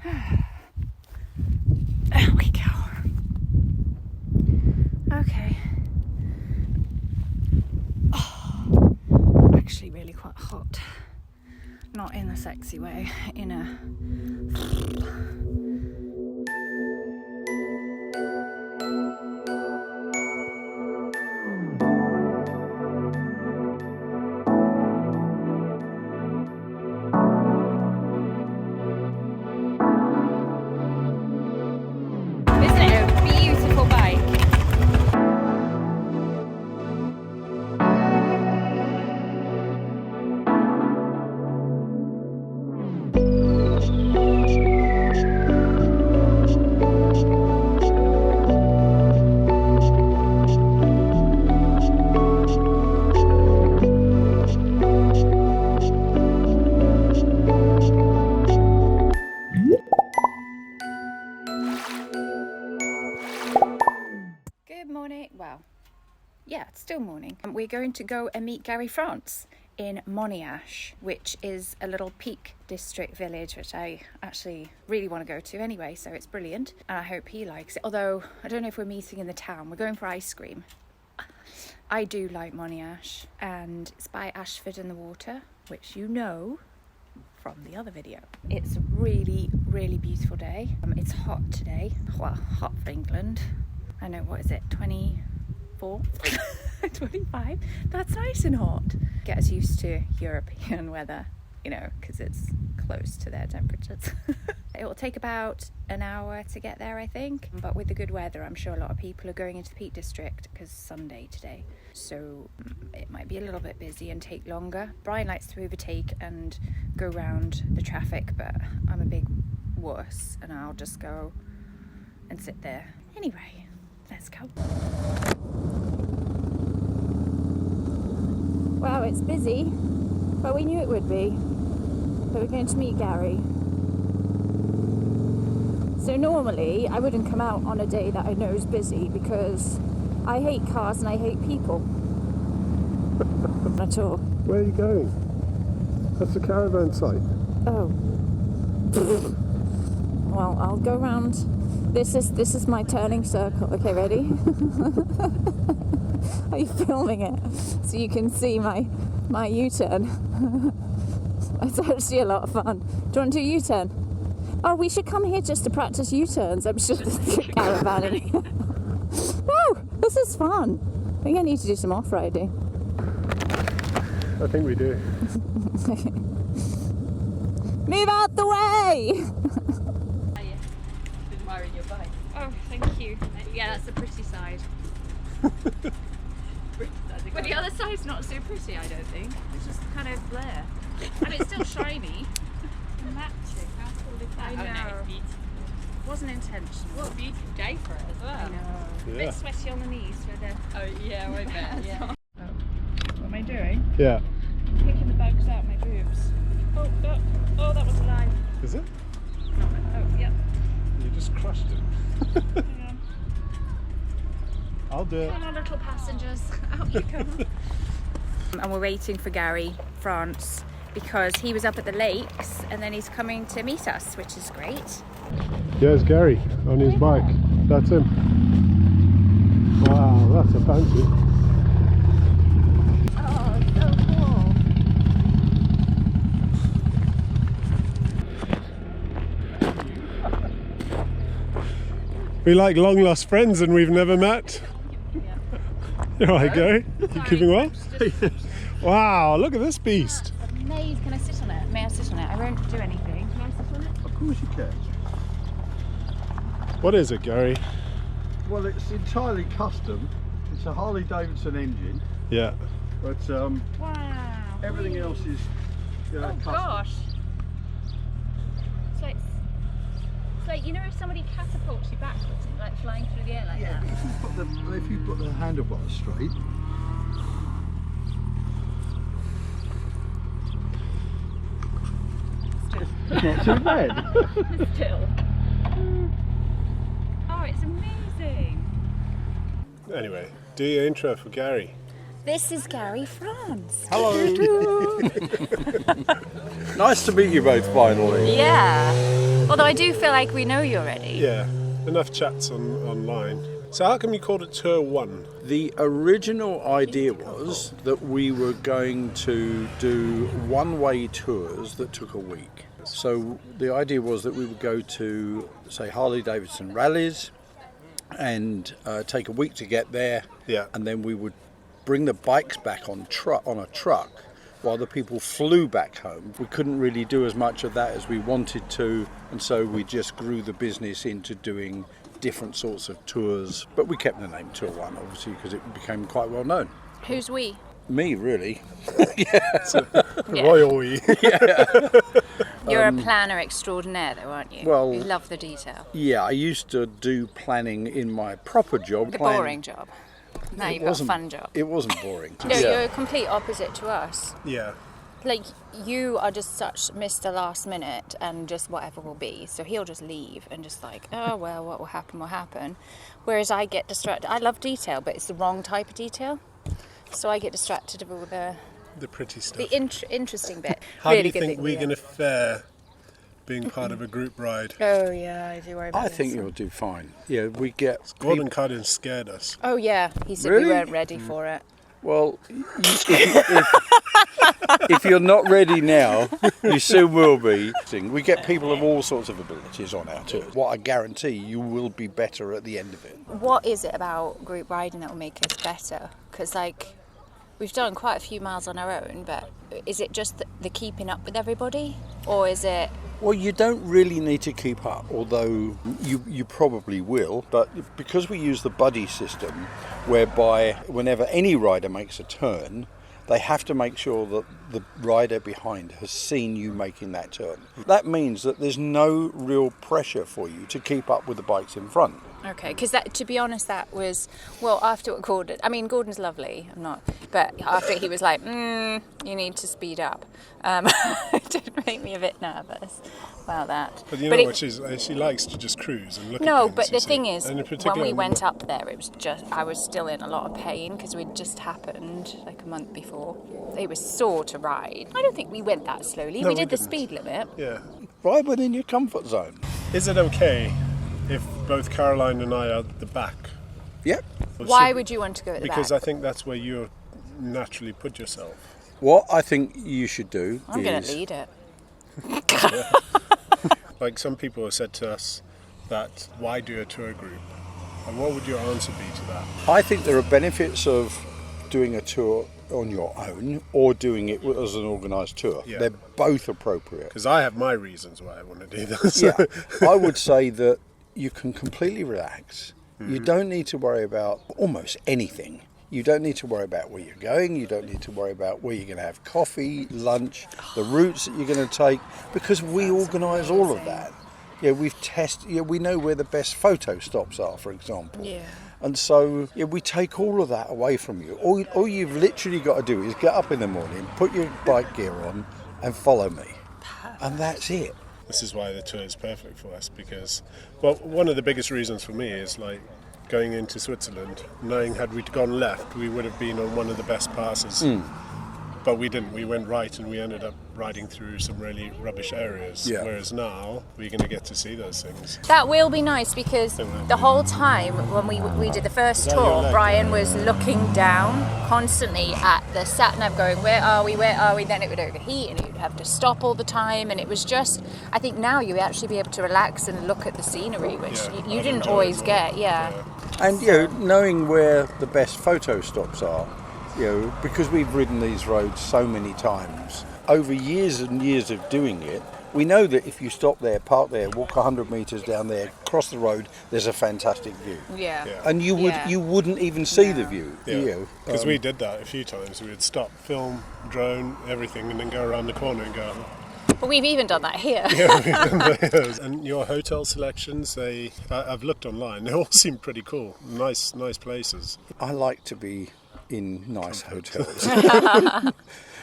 There we go. Okay. Oh, actually really quite hot. Not in a sexy way, in a... Yeah, it's still morning. We're going to go and meet Gary France in Monyash, which is a little peak district village, which I actually really want to go to anyway, so it's brilliant. And I hope he likes it. Although, I don't know if we're meeting in the town. We're going for ice cream. I do like Monyash, and it's by Ashford in the Water, which you know from the other video. It's a really, really beautiful day. It's hot today. Well, hot for England. I know, what is it, 24? 25? That's nice and hot. Get us used to European weather, you know, because it's close to their temperatures. It will take about an hour to get there, I think. But with the good weather, I'm sure a lot of people are going into the Peak District because it's Sunday today. So it might be a little bit busy and take longer. Brian likes to overtake and go round the traffic, but I'm a big wuss and I'll just go and sit there. Anyway, let's go. Wow, it's busy, but we knew it would be. But we're going to meet Gary. So normally I wouldn't come out on a day that I know is busy because I hate cars and I hate people. At all. Where are you going? That's the caravan site. Oh. Well, I'll go round. This is my turning circle. Okay, ready? Are you filming it so you can see my U-turn? It's actually a lot of fun. Do you want to do a U-turn? Oh, we should come here just to practice U-turns. I'm sure this is caravanning. Woo! This is fun. We're going to need to do some off-roading. I think we do. Move out the way! Admiring your bike. Oh, thank you. Yeah, that's the pretty side. But the other side's not so pretty, I don't think. It's just kind of blur. And it's still shiny. Matching. How cool is that? I know. Oh, no, it's beautiful. Wasn't intentional. What a beautiful day for it as well. I know. Yeah. A bit sweaty on the knees for the... Oh yeah, I bet. Yeah. What am I doing? Yeah. Picking the bugs out my boobs. Oh, that was a lie. Is it? Oh, yeah. You just crushed it. Hang on. I'll do it. Come on, little passengers. Out you come. And we're waiting for Gary France because he was up at the lakes and then he's coming to meet us, which is great. There's Gary on his bike. That's him. Wow, that's a fancy. Oh, so cool. We like long lost friends and we've never met. Here I go. You keeping well? Wow, look at this beast. Amazing. Can I sit on it? May I sit on it? I won't do anything. Can I sit on it? Of course you can. What is it, Gary? Well, it's entirely custom. It's a Harley-Davidson engine, Yeah. but Wow. everything else is, you know, Oh custom. gosh. It's like, you know, if somebody catapults you backwards, like flying through the air like Yeah, that. but if you put the handlebars straight, it's not too bad. Still. Oh, it's amazing. Anyway, do your intro for Gary. This is Gary France. Hello. Nice to meet you both finally. Yeah. Although I do feel like we know you already. Yeah, enough chats online. So how come you called it Tour 1? The original idea was that we were going to do one-way tours that took a week. So the idea was that we would go to, say, Harley-Davidson rallies and take a week to get there. Yeah. And then we would bring the bikes back on a truck while the people flew back home. We couldn't really do as much of that as we wanted to, and so we just grew the business into doing different sorts of tours, but we kept the name Tour 1 obviously because it became quite well known. Who's we? Me, really. Royal we. You're a planner extraordinaire though, aren't you? Well, you love the detail. Yeah, I used to do planning in my proper job. The boring job. Now you've got a fun job. It wasn't boring. No, you're a complete opposite to us. Yeah. Like, you are just such Mr. Last Minute and just whatever will be. So he'll just leave and just like, oh, well, what will happen. Whereas I get distracted. I love detail, but it's the wrong type of detail. So I get distracted of all The pretty stuff. the interesting bit. How really do you good think thing, we're yeah. going to fare being part of a group ride? Oh, yeah, I do worry about I this. think you'll do fine. Yeah, we get... Gordon Cudden scared us. Oh, yeah. He said Really? we weren't ready for it. Well, if you're not ready now, you soon will be. We get people of all sorts of abilities on our tours. What I guarantee, you will be better at the end of it. What is it about group riding that will make us better? Because, like, we've done quite a few miles on our own, but is it just the keeping up with everybody? Or is it... Well, you don't really need to keep up, although you probably will. But because we use the buddy system, whereby whenever any rider makes a turn, they have to make sure that the rider behind has seen you making that turn. That means that there's no real pressure for you to keep up with the bikes in front. Okay, because that, to be honest, that was, well, after what Gordon, I mean, Gordon's lovely, I'm not, but after he was like, you need to speed up, it did make me a bit nervous about that. But you know what, she likes to just cruise and look at No, things, but you the see. thing is, And in when particular, we went up there, it was just, I was still in a lot of pain because we'd just happened like a month before. It was sore to ride. I don't think we went that slowly. No, we did the didn't. speed limit. Yeah. Ride within your comfort zone. Is it okay if both Caroline and I are at the back? Yep. Or Why should- would you want to go at the Because back? I think that's where you naturally put yourself. What I think you should do I'm is... going to lead it. Like some people have said to us that why do a tour group? And what would your answer be to that? I think there are benefits of doing a tour on your own or doing it as an organised tour. Yeah. They're both appropriate. Because I have my reasons why I want to do this. Yeah, I would say that you can completely relax. You don't need to worry about almost anything. You don't need to worry about where you're going. You don't need to worry about where you're going to have coffee, lunch, the routes that you're going to take, because we organise all of that. Yeah, we've tested. Yeah, we know where the best photo stops are, for example. Yeah. And so we take all of that away from you. All you've literally got to do is get up in the morning, put your bike gear on, and follow me, and that's it. This is why the tour is perfect for us because, well, one of the biggest reasons for me is like going into Switzerland, knowing had we gone left, we would have been on one of the best passes. But we didn't. We went right and we ended up riding through some really rubbish areas. Yeah. Whereas now, we're going to get to see those things. That will be nice because the whole time when we did the first that your tour, leg? Brian was looking down constantly at the sat nav going, where are we, then it would overheat and you'd have to stop all the time, and it was just, I think now you actually be able to relax and look at the scenery, which Yeah, you I'd didn't enjoy always it. get. Yeah. And knowing where the best photo stops are, because we've ridden these roads so many times, over years and years of doing it, we know that if you stop there, park there, walk 100 metres down there, cross the road, there's a fantastic view. Yeah. And you wouldn't even see the view. Because we did that a few times. We would stop, film, drone, everything, and then go around the corner and go. But we've even done that here. And your hotel selections, I've looked online. They all seem pretty cool. Nice places. I like to be in nice hotels.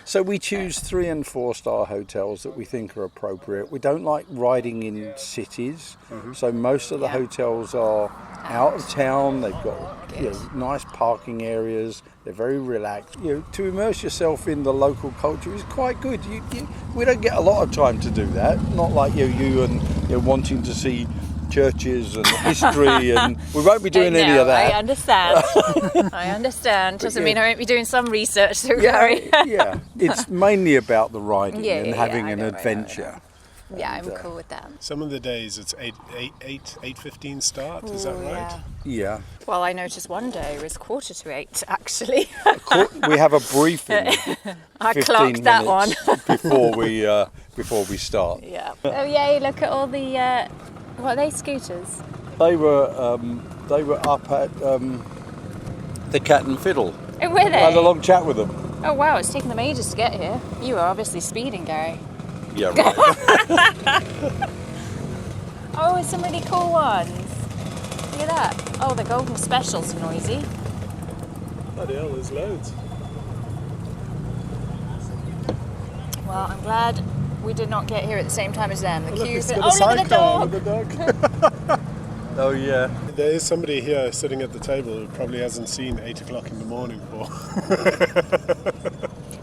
So we choose 3 and 4 star hotels that we think are appropriate. We don't like riding in cities, so most of the hotels are out of town. They've got nice parking areas. They're very relaxed. To immerse yourself in the local culture is quite good. We don't get a lot of time to do that. Not like you and wanting to see churches and history, and we won't be doing any of that. I understand. I understand. Doesn't mean I won't be doing some research through Gary. Yeah, it's mainly about the riding Yeah, and yeah, having I an know. adventure. Yeah, I'm cool with that. Some of the days it's 8:15 start. Is that Ooh, right? Yeah. Well, I noticed one day it was 7:45 actually. We have a briefing. I 15 clocked that one. minutes before we start. Yeah. Oh yay! Look at all the what are they, scooters? They were up at the Cat and Fiddle. Oh, were I had a they? long chat with them. Oh wow! It's taken them ages to get here. You were obviously speeding, Gary. Yeah, right. Oh, there's some really cool ones. Look at that. Oh, the golden specials are noisy. Bloody hell, there's loads. Well, I'm glad we did not get here at the same time as them. The Look, queues. it's Oh, got a look at the sidecar. dog. Look at the dog. Oh yeah. There is somebody here sitting at the table who probably hasn't seen 8 o'clock in the morning before.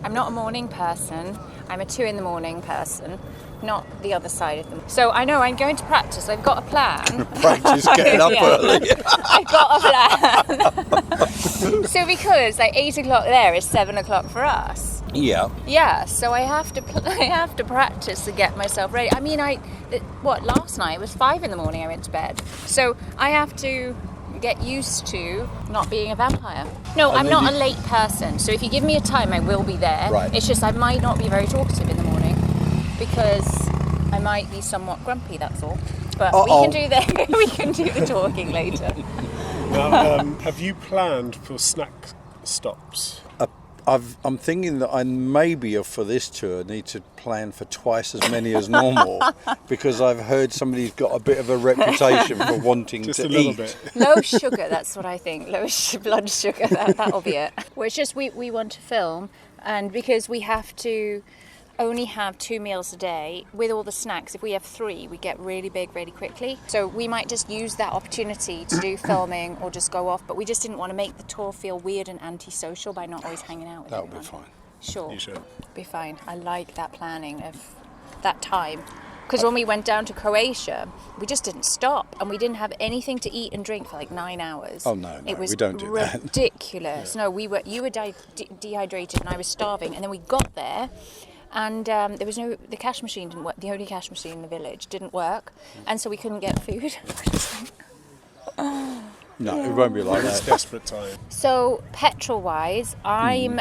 I'm not a morning person. I'm a 2 a.m. person, not the other side of them. So I know I'm going to practice. I've got a plan. Practice getting up Yeah. early. I've got a plan. So because like 8 o'clock there is 7 o'clock for us. Yeah. Yeah, so I have to practice to get myself ready. I mean, last night was 5 a.m. I went to bed. So I have to get used to not being a vampire. No, And I'm then not you- a late person. So if you give me a time, I will be there. Right. It's just I might not be very talkative in the morning because I might be somewhat grumpy. That's all. But Uh-oh. we can do the talking later. Now, have you planned for snack stops? I'm thinking that I maybe for this tour need to plan for twice as many as normal because I've heard somebody's got a bit of a reputation for wanting Just to a little eat. bit. Low sugar, that's what I think. Low blood sugar, that'll be it. Well, it's just we want to film, and because we have to only have 2 meals a day with all the snacks, if we have 3, we get really big really quickly. So we might just use that opportunity to do filming or just go off, but we just didn't want to make the tour feel weird and antisocial by not always hanging out with That'll be everyone. fine. Sure. You should. Be fine. I like that planning of that time. Because when we went down to Croatia, we just didn't stop and we didn't have anything to eat and drink for like 9 hours. Oh, no, It was we don't do that. ridiculous. No, you were dehydrated and I was starving. And then we got there and there was the cash machine didn't work. The only cash machine in the village didn't work. And so we couldn't get food. No, it won't be like It's that. desperate time. So petrol-wise, I'm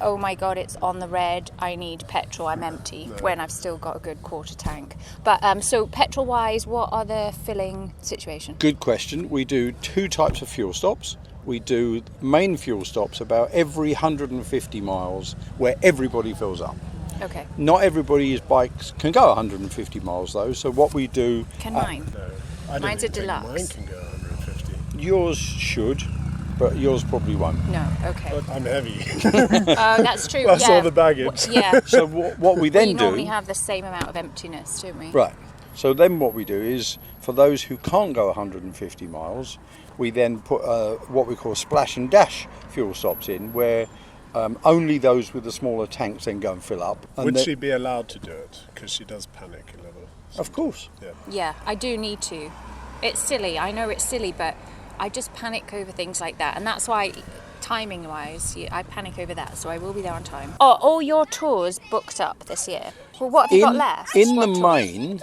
oh my God, it's on the red, I need petrol, I'm empty, when I've still got a good quarter tank. But so petrol-wise, what are the filling situation? Good question. We do 2 types of fuel stops. We do main fuel stops about every 150 miles where everybody fills up. Okay, Not everybody's bikes can go 150 miles though, so what we do... can mine? No, I don't Mine's a even think deluxe. Mine can go 150. Yours should, but yours probably won't. No, okay. But I'm heavy. Oh, that's true. Plus yeah. all the baggage. Yeah. So what we then We do... normally have the same amount of emptiness, don't we? Right. So then what we do is, for those who can't go 150 miles, we then put what we call splash and dash fuel stops in, where only those with the smaller tanks then go and fill up. And Would then- she be allowed to do it? Because she does panic a little. Of course. Yeah. Yeah, I do need to. It's silly. I know it's silly, but I just panic over things like that. And that's why, timing-wise, I panic over that. So I will be there on time. Oh, all your tours booked up this year. Well, what have you got left? In What the tours? main,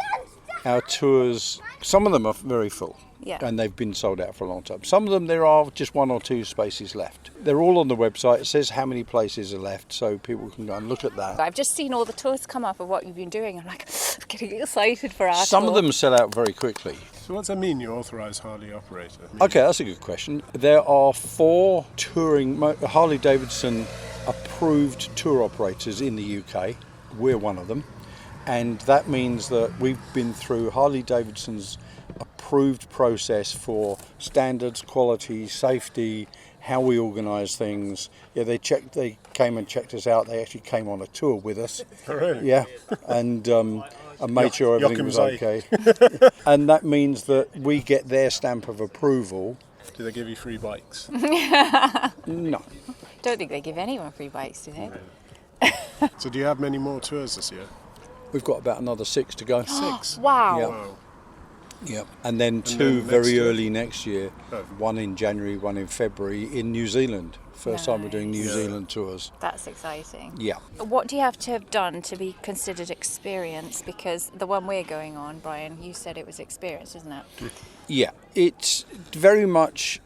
our tours, some of them are very full. Yeah. And they've been sold out for a long time. Some of them, there are just 1 or 2 spaces left. They're all on the website. It says how many places are left, so people can go and look at that. I've just seen all the tours come up of what you've been doing. I'm like, getting excited for our Some tour. of them sell out very quickly. So what's that mean, you're authorised Harley operator? I mean, Okay, that's a good question. There are 4 touring Harley-Davidson approved tour operators in the UK. We're one of them. And that means that we've been through Harley-Davidson's approved process for standards, quality, safety, how we organise things. Yeah, they came and checked us out. They actually came on a tour with us. Oh, really? Yeah, and made sure everything was Joachim okay. And that means that we get their stamp of approval. Do they give you free bikes? No. Don't think they give anyone free bikes, do they? So do you have many more tours this year? We've got about another 6 to go. 6. Wow. Yeah. Wow. Yeah, and then 2 then next very year? early next year, Oh. one in January, one in February in New Zealand. First time we're doing New Nice. Zealand tours. That's exciting. Yeah. What do you have to have done to be considered experience? Because the one we're going on, Brian, you said it was experience, isn't it? Yeah, it's very much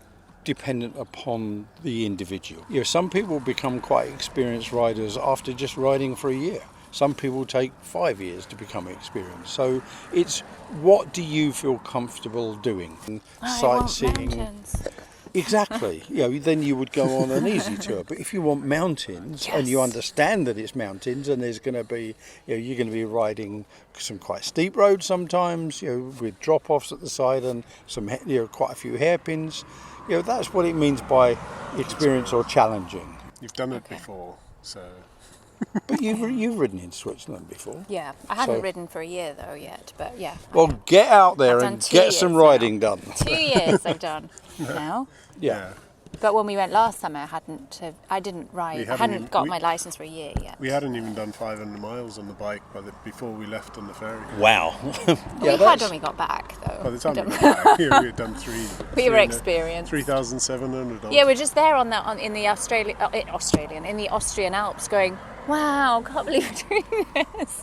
dependent upon the individual. You know, some people become quite experienced riders after just riding for a year. Some people take 5 years to become experienced. So it's what do you feel comfortable doing? I want Sightseeing. mountains. Exactly. You know, then you would go on an easy tour. But if you want mountains and you Yes. understand that it's mountains and there's going to be, you know, you're going to be riding some quite steep roads sometimes, you know, with drop-offs at the side and some, you know, quite a few hairpins. You know, that's what it means by experience or challenging. You've done it Okay. before, so But you've ridden in Switzerland before. Yeah, I haven't So- ridden for a year though yet, but yeah. Well, get out there I've and done 2 get some years riding now. done. 2 years I've done now. Yeah. But when we went last summer, I didn't ride. We I hadn't hadn't even- got we- my license for a year yet. we hadn't even done 500 miles on the bike before we left on the ferry. Wow. we had when we got back though. By the time I we don't- got back, we had done We were 300 experienced. 3,700. Yeah, we're just there in the in the Austrian Alps, going, wow, can't believe we're doing this.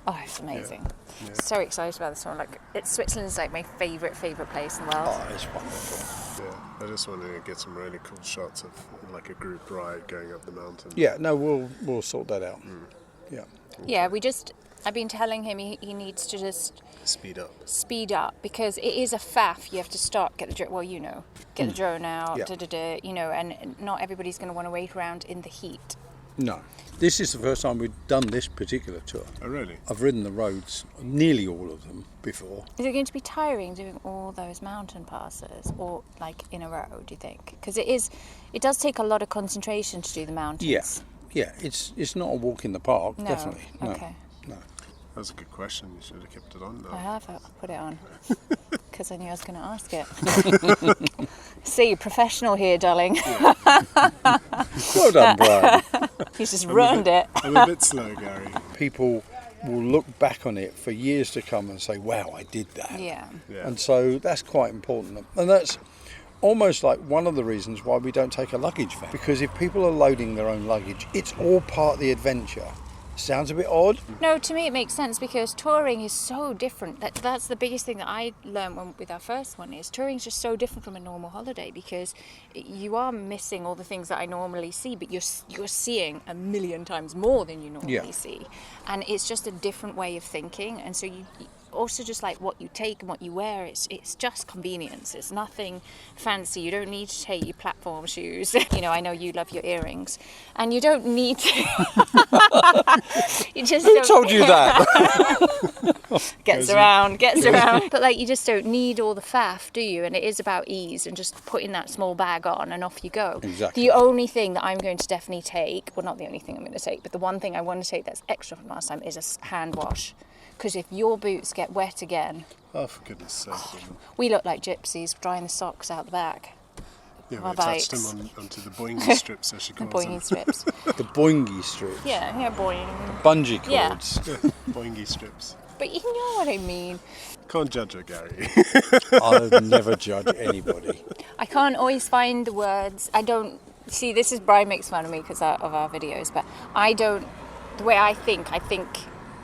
Oh, it's amazing. Yeah. So excited about this one. Like, Switzerland's like my favourite place in the world. Oh, it's wonderful. Yeah, I just want to get some really cool shots of like a group ride going up the mountain. Yeah, no, we'll sort that out. Yeah. Yeah, I've been telling him he needs to just Speed up. speed up because it is a faff. You have to start, get the drone out, Yeah. and not everybody's going to want to wait around in the heat. No. This is the first time we've done this particular tour. Oh, really? I've ridden the roads, nearly all of them, before. Is it going to be tiring doing all those mountain passes, or like in a row? Do you think? Because it does take a lot of concentration to do the mountains. Yeah, it's not a walk in the park, No. definitely. No. Okay. No. That was a good question. You should have kept it on I now. have put it on because I knew I was going to ask it. See, professional here, darling. Well done, Brian. He's just ruined it. I'm a bit slow, Gary. People will look back on it for years to come and say, wow, I did that. Yeah. Yeah. And so that's quite important. And that's almost like one of the reasons why we don't take a luggage van. Because if people are loading their own luggage, it's all part of the adventure. Sounds a bit odd. No, to me it makes sense because touring is so different. That's the biggest thing that I learned with our first one is touring is just so different from a normal holiday because you are missing all the things that I normally see, but you're seeing a million times more than you normally see, and it's just a different way of thinking. And so you also just like what you take and what you wear, it's just convenience. It's nothing fancy. You don't need to take your platform shoes. I know you love your earrings, and you don't need to. You just Who don't- told you that? gets around. But like you just don't need all the faff, do you? And it is about ease and just putting that small bag on and off you go. Exactly. The only thing that I'm going to definitely take, well, not the only thing I'm going to take, but the one thing I want to take that's extra from last time is a hand wash. Because if your boots get wet again, Oh, for goodness sake. we look like gypsies drying the socks out the back. Yeah, Our we attached bikes. him onto the boingy strips, as she The calls them. boingy strips. The boingy strips. Yeah, boing. Bungee Yeah. cords. Boingy strips. But you know what I mean. Can't judge her, Gary. I'll never judge anybody. I can't always find the words. I don't see. This is Brian makes fun of me because of our videos, but I don't. The way I think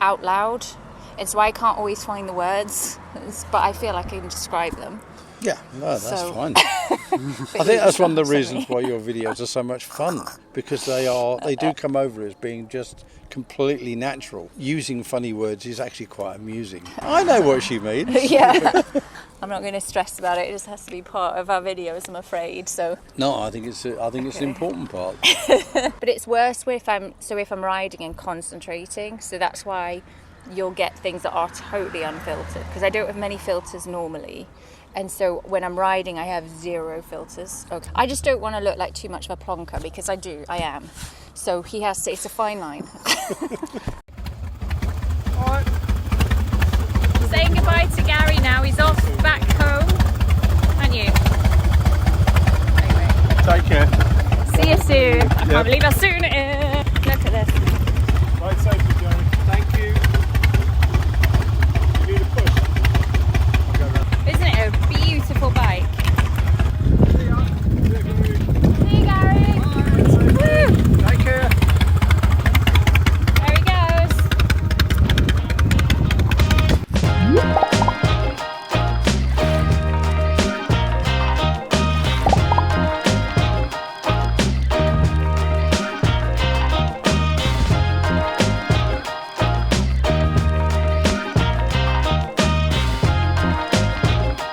out loud, and so I can't always find the words. But I feel like I can describe them. Yeah, no, that's So- fine. I think that's one of the reasons why your videos are so much fun, because they do come over as being just completely natural. Using funny words is actually quite amusing. I know what she means. Yeah, I'm not going to stress about it. It just has to be part of our videos, I'm afraid. So, No, I think it's an important part. but it's worse if I'm riding and concentrating. So that's why you'll get things that are totally unfiltered because I don't have many filters normally. And so when I'm riding, I have 0 filters. Okay. I just don't want to look like too much of a plonker because I am. So he has to, it's a fine line. Saying goodbye to Gary now. He's off back home. Aren't you? Anyway, Take care. see you soon. I can't believe how soon it